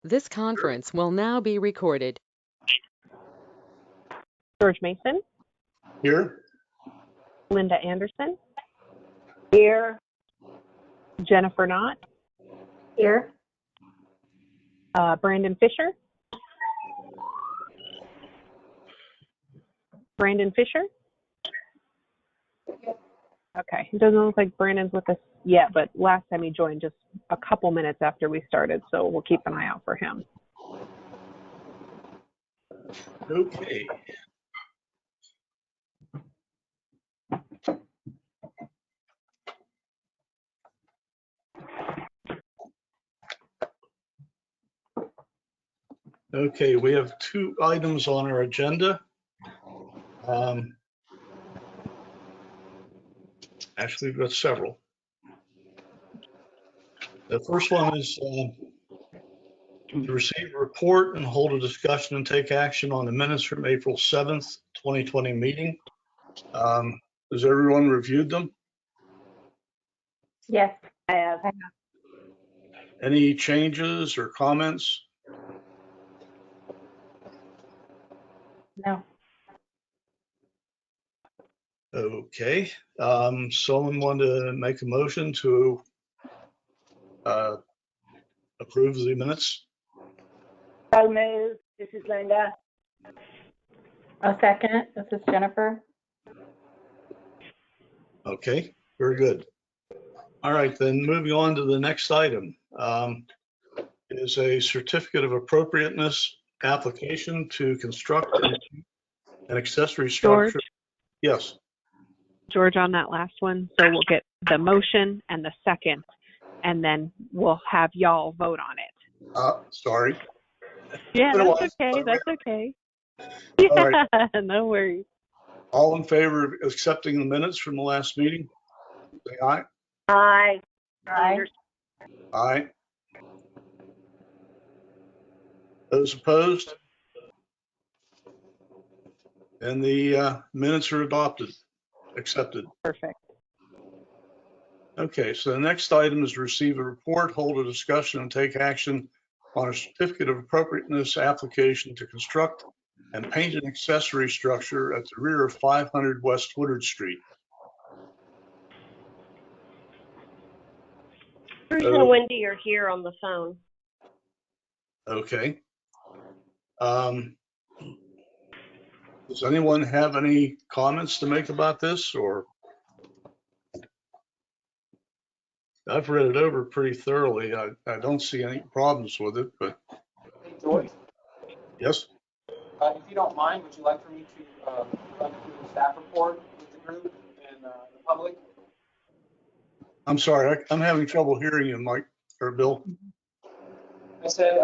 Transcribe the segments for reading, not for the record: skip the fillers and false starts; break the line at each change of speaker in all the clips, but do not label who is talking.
This conference will now be recorded.
George Mason.
Here.
Linda Anderson.
Here.
Jennifer Knott.
Here.
Brandon Fisher. Brandon Fisher. Okay, it doesn't look like Brandon's with us yet, but last time he joined just a couple minutes after we started, so we'll keep an eye out for him.
Okay. Okay, we have two items on our agenda. Actually, we've got several. The first one is to receive a report and hold a discussion and take action on the minutes from April 7th, 2020 meeting. Has everyone reviewed them?
Yes, I have.
Any changes or comments?
No.
Okay. Someone want to make a motion to approve the minutes?
So moved. This is Linda.
I'll second it. This is Jennifer.
Okay, very good. All right, then moving on to the next item is a certificate of appropriateness application to construct an accessory structure.
George?
Yes.
George, on that last one, so we'll get the motion and the second, and then we'll have y'all vote on it.
Sorry.
Yeah,
Been a
that's
while.
okay. That's okay.
All right.
Yeah, no worries.
All in favor of accepting the minutes from the last meeting? Say aye.
Aye.
Aye.
Aye. Those opposed? And the minutes are accepted.
Perfect.
Okay, so the next item is to receive a report, hold a discussion, and take action on a certificate of appropriateness application to construct and paint an accessory structure at the rear of 500 West Woodard Street.
Bruce and Wendy are here on the phone.
Okay. Does anyone have any comments to make about this, or? I've read it over pretty thoroughly. I don't see any problems with it, but.
Hey, George?
Yes?
If you don't mind, would you like for me to run through the staff report with the group and the public?
I'm sorry, I'm having trouble hearing you, Mike, or Bill.
I said,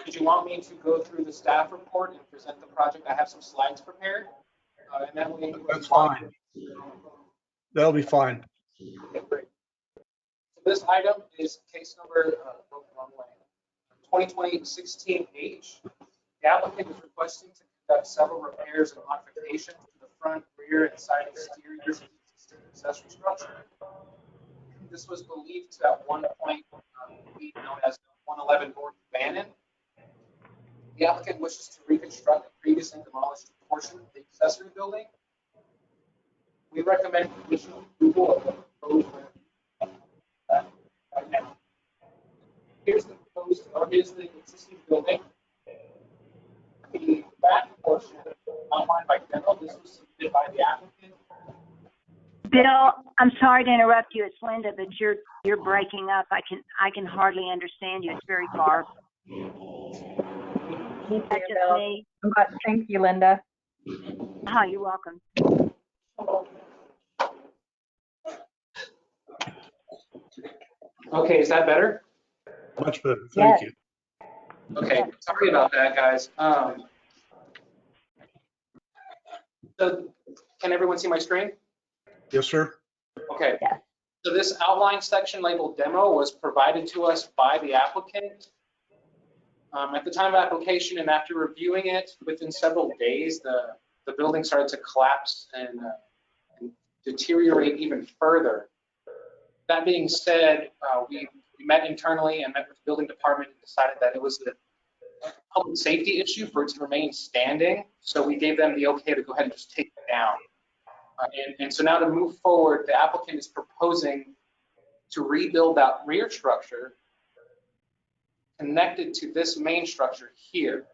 did you want me to go through the staff report and present the project? I have some slides prepared. And that way
That's fine. That'll be fine.
Okay, great. So this item is case number 2020-16H. The applicant is requesting to conduct several repairs and modifications to the front, rear, and side exteriors of the existing accessory structure. This was believed to at one point be known as 111 North Bannon. The applicant wishes to reconstruct a previously demolished portion of the accessory building. We recommend conditional approval of the proposed right now. Here's the proposed, or here's the existing building. The back portion outlined by Kendall, this was submitted by the applicant.
Bill, I'm sorry to interrupt you. It's Linda, but you're breaking up. I can hardly understand you. It's very far. That's just me.
Thank you, Linda.
Oh, you're welcome.
Okay, is that better?
Much better, thank you.
Okay, sorry about that, guys. So can everyone see my screen?
Yes, sir.
Okay.
Yes.
So this outline section labeled demo was provided to us by the applicant. At the time of application and after reviewing it, within several days, the building started to collapse and deteriorate even further. That being said, we met internally and met with the building department and decided that it was a public safety issue for it to remain standing. So we gave them the okay to go ahead and just take it down. And so now to move forward, the applicant is proposing to rebuild that rear structure connected to this main structure here.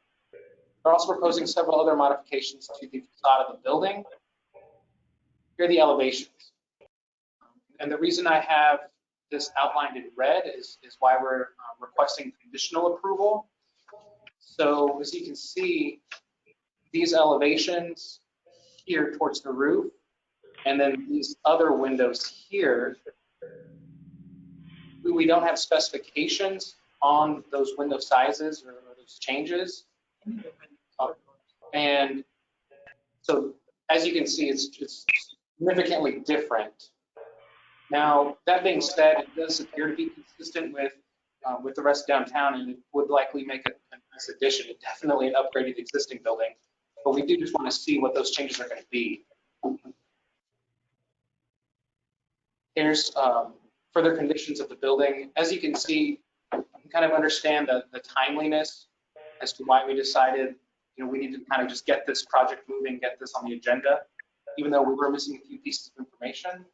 They're also proposing several other modifications to the facade of the building. Here are the elevations. And the reason I have this outlined in red is why we're requesting conditional approval. So as you can see, these elevations here towards the roof, and then these other windows here, we don't have specifications on those window sizes or those changes. And so as you can see, it's significantly different. Now, that being said, it does appear to be consistent with the rest of downtown, and it would likely make a nice addition. It definitely an upgraded existing building, but we do just want to see what those changes are going to be. Here's further conditions of the building. As you can see, you can kind of understand the timeliness as to why we decided, we need to kind of just get this project moving, get this on the agenda, even though we were missing a few pieces of information.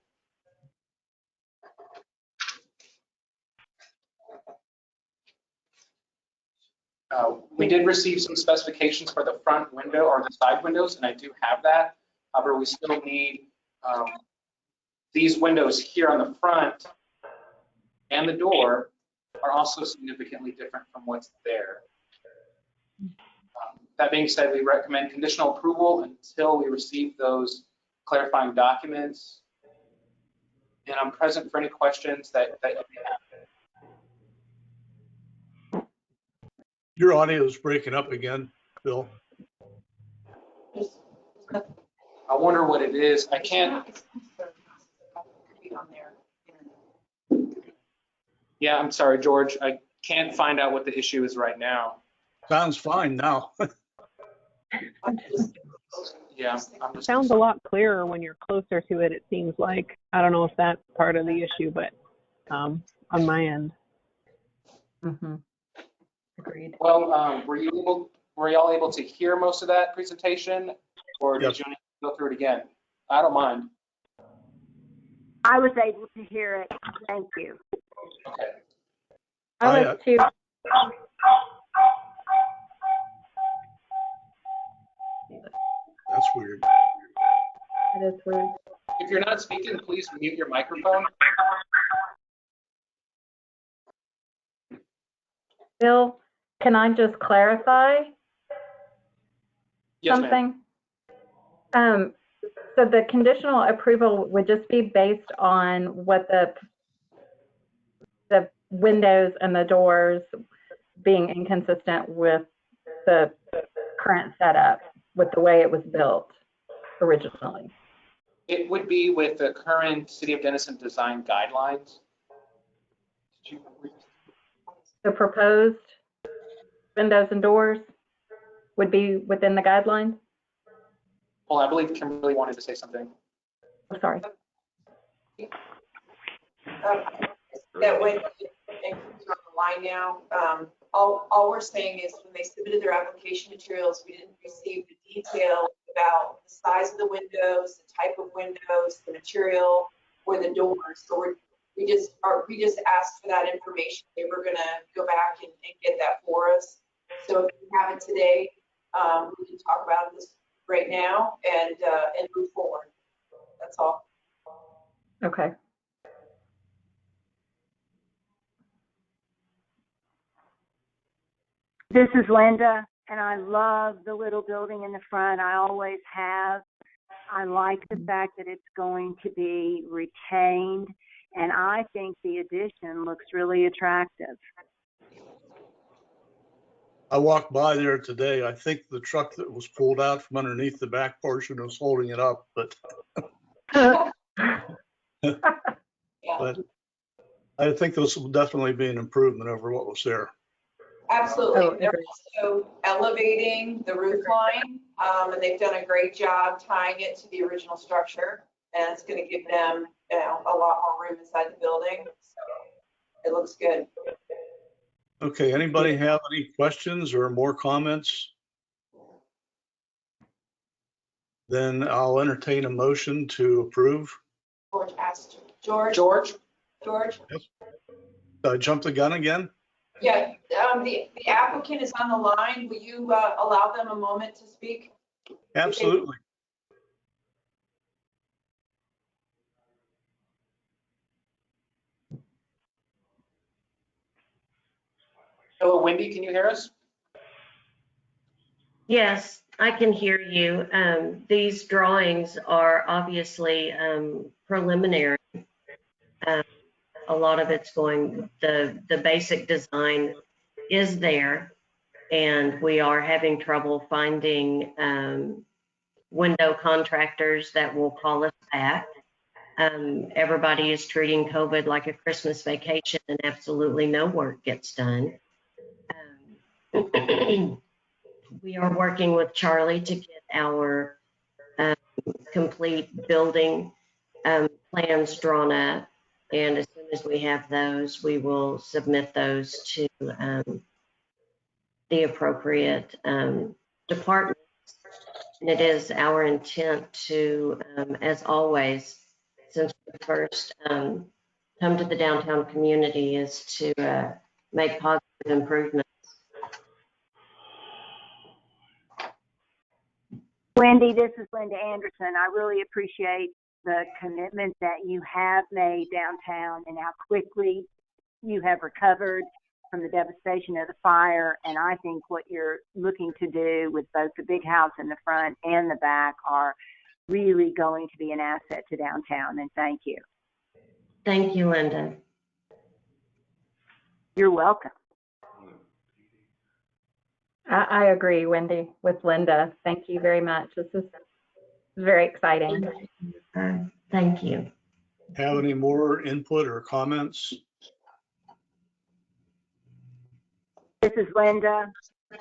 We did receive some specifications for the front window or the side windows, and I do have that. However, we still need these windows here on the front and the door are also significantly different from what's there. That being said, we recommend conditional approval until we receive those clarifying documents. And I'm present for any questions that you may have.
Your audio is breaking up again, Bill.
I wonder what it is. I can't. Yeah, I'm sorry, George. I can't find out what the issue is right now.
Sounds fine now.
Yeah,
Sounds a lot clearer when you're closer to it, it seems like. I don't know if that's part of the issue, but on my end.
Mm-hmm. Agreed.
Well, were y'all able to hear most of that presentation, or
Yes.
did you want to go through it again? I don't mind.
I was able to hear it. Thank you.
Okay.
I was too.
That's weird.
That is weird.
If you're not speaking, please mute your microphone.
Bill, can I just clarify
Yes,
something?
ma'am.
So the conditional approval would just be based on what the windows and the doors being inconsistent with the current setup, with the way it was built originally.
It would be with the current City of Denison design guidelines.
The proposed windows and doors would be within the guidelines?
Well, I believe Kimberly wanted to say something.
I'm sorry.
That way, and on the line now, all we're saying is when they submitted their application materials, we didn't receive the detail about the size of the windows, the type of windows, the material, or the doors. So we just asked for that information. They were gonna go back and get that for us. So if you have it today, we can talk about this right now and move forward. That's all.
Okay.
This is Linda, and I love the little building in the front. I always have. I like the fact that it's going to be retained, and I think the addition looks really attractive.
I walked by there today. I think the truck that was pulled out from underneath the back portion was holding it up, but but I think this will definitely be an improvement over what was there.
Absolutely.
Oh,
They're
agreed.
also elevating the roof line, and they've done a great job tying it to the original structure. And it's going to give them, a lot more room inside the building. So it looks good.
Okay, anybody have any questions or more comments? Then I'll entertain a motion to approve.
George asked. George? George?
Jump the gun again?
Yeah, the applicant is on the line. Will you allow them a moment to speak?
Absolutely.
Hello, Wendy, can you hear us?
Yes, I can hear you. These drawings are obviously preliminary. A lot of it's going, the basic design is there, and we are having trouble finding window contractors that will call us back. Everybody is treating COVID like a Christmas vacation, and absolutely no work gets done. We are working with Charlie to get our complete building plans drawn up. And as soon as we have those, we will submit those to the appropriate departments. And it is our intent to, as always, since we first come to the downtown community, is to make positive improvements.
Wendy, this is Linda Anderson. I really appreciate the commitment that you have made downtown and how quickly you have recovered from the devastation of the fire. And I think what you're looking to do with both the big house in the front and the back are really going to be an asset to downtown. And thank you.
Thank you, Linda.
You're welcome.
I agree, Wendy, with Linda. Thank you very much. This is very exciting.
Thank you.
Have any more input or comments?
This is Linda.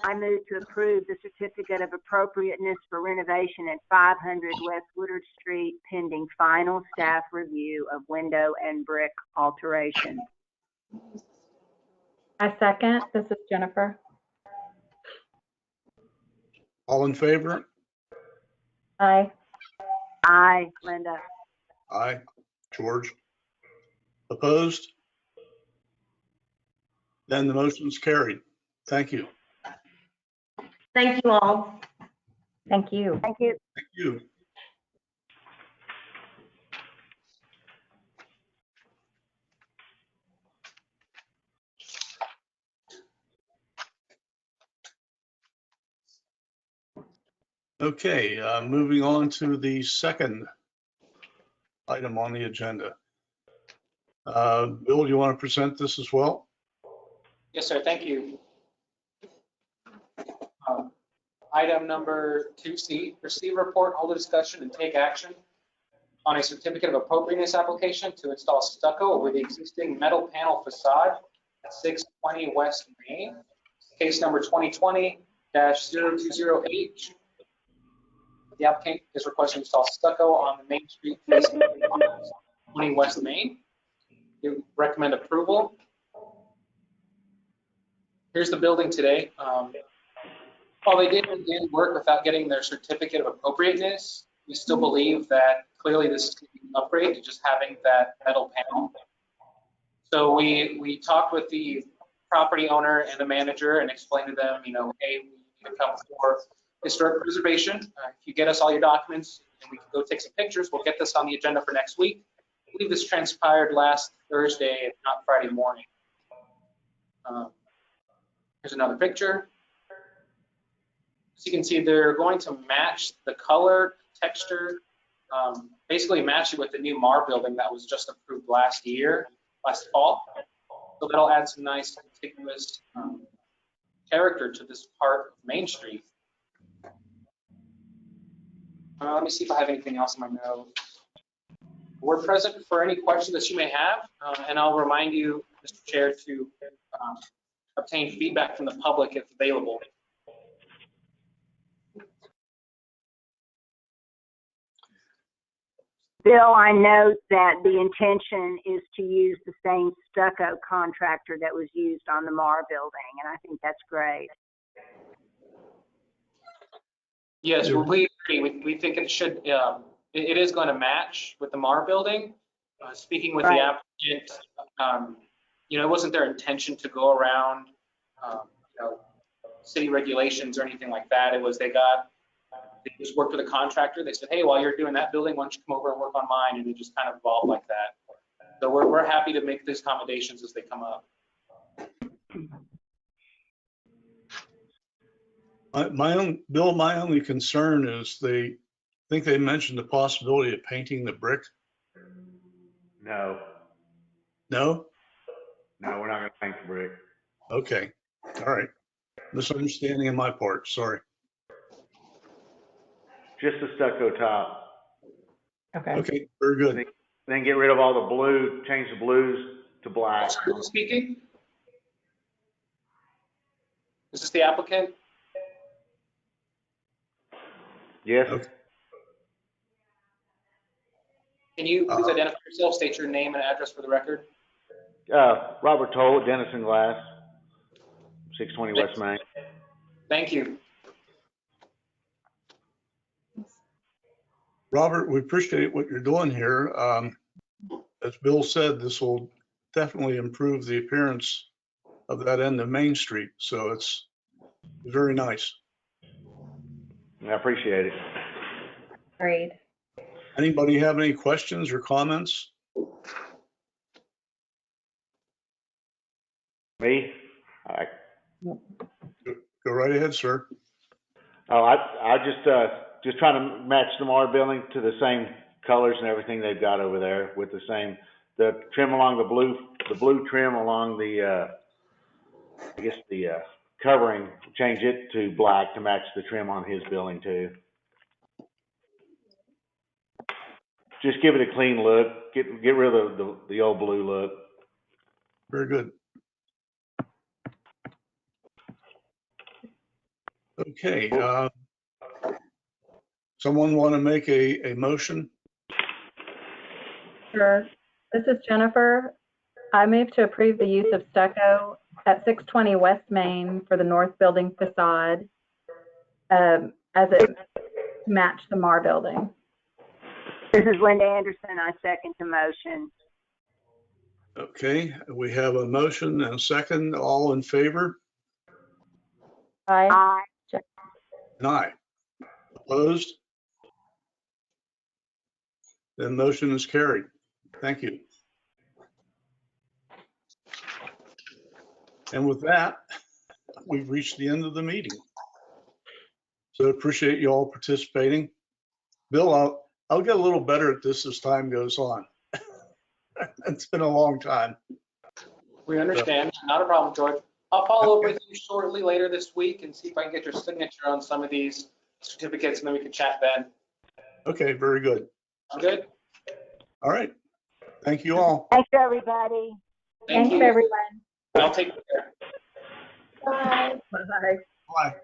I move to approve the certificate of appropriateness for renovation at 500 West Woodard Street pending final staff review of window and brick alteration.
I second. This is Jennifer.
All in favor?
Aye.
Aye, Linda.
Aye. George? Opposed? Then the motion's carried. Thank you.
Thank you all.
Thank you.
Thank you.
Thank you. Okay, moving on to the second item on the agenda. Bill, do you want to present this as well?
Yes, sir, thank you. Item number 2C, receive report, hold a discussion, and take action on a certificate of appropriateness application to install stucco over the existing metal panel facade at 620 West Main, case number 2020-020H. The applicant is requesting to install stucco on the Main Street facing 20 West Main. We recommend approval. Here's the building today. While they did begin work without getting their certificate of appropriateness, we still believe that clearly this is an upgrade to just having that metal panel. So we talked with the property owner and the manager and explained to them, hey, we need to come for historic preservation. If you get us all your documents and we can go take some pictures, we'll get this on the agenda for next week. I believe this transpired last Thursday, if not Friday morning. Here's another picture. As you can see, they're going to match the color, texture, basically match it with the new MAR building that was just approved last fall. So that'll add some nice contiguous character to this part of Main Street. Let me see if I have anything else in my notes. We're present for any questions that you may have, and I'll remind you, Mr. Chair, to obtain feedback from the public if available.
Bill, I note that the intention is to use the same stucco contractor that was used on the Marr building, and I think that's great.
Yes, well, we agree. We think it should, it is going to match with the Marr building. Speaking with the applicant, it wasn't their intention to go around, city regulations or anything like that. It was they just worked with a contractor. They said, hey, while you're doing that building, why don't you come over and work on mine? And it just kind of evolved like that. So we're happy to make these accommodations as they come up.
Bill, my only concern is they think they mentioned the possibility of painting the brick.
No,
No?
we're not gonna paint the brick.
Okay. All right. Misunderstanding on my part. Sorry.
Just the stucco top.
Okay.
Okay. Very good.
Then get rid of all the blue, change the blues to black.
Who's speaking? Is this the applicant?
Yes.
Okay.
Can you please identify yourself, state your name and address for the record?
Robert Toll, Denison Glass, 620 West Main.
Thank you.
Robert, we appreciate what you're doing here. As Bill said, this will definitely improve the appearance of that end of Main Street. So it's very nice.
I appreciate it.
Great.
Anybody have any questions or comments?
Me?
Go right ahead, sir.
Oh, I just trying to match the Marr building to the same colors and everything they've got over there with the trim along the blue trim along the, I guess the covering, change it to black to match the trim on his building too. Just give it a clean look. Get rid of the old blue look.
Very good. Okay. Someone want to make a motion?
Sure. This is Jennifer. I move to approve the use of stucco at 620 West Main for the north building facade as it matched the Marr building.
This is Linda Anderson. I second the motion.
Okay, we have a motion and a second. All in favor?
Aye.
Aye.
And aye. Opposed? The motion is carried. Thank you. And with that, we've reached the end of the meeting. So appreciate you all participating. Bill, I'll get a little better at this as time goes on. It's been a long time.
We understand. Not a problem, George. I'll follow up with you shortly later this week and see if I can get your signature on some of these certificates, and then we can chat then.
Okay, very good.
I'm good.
All right. Thank you all.
Thanks, everybody.
Thank
Thanks,
you.
everyone.
I'll take care.
Bye. Bye.
Bye.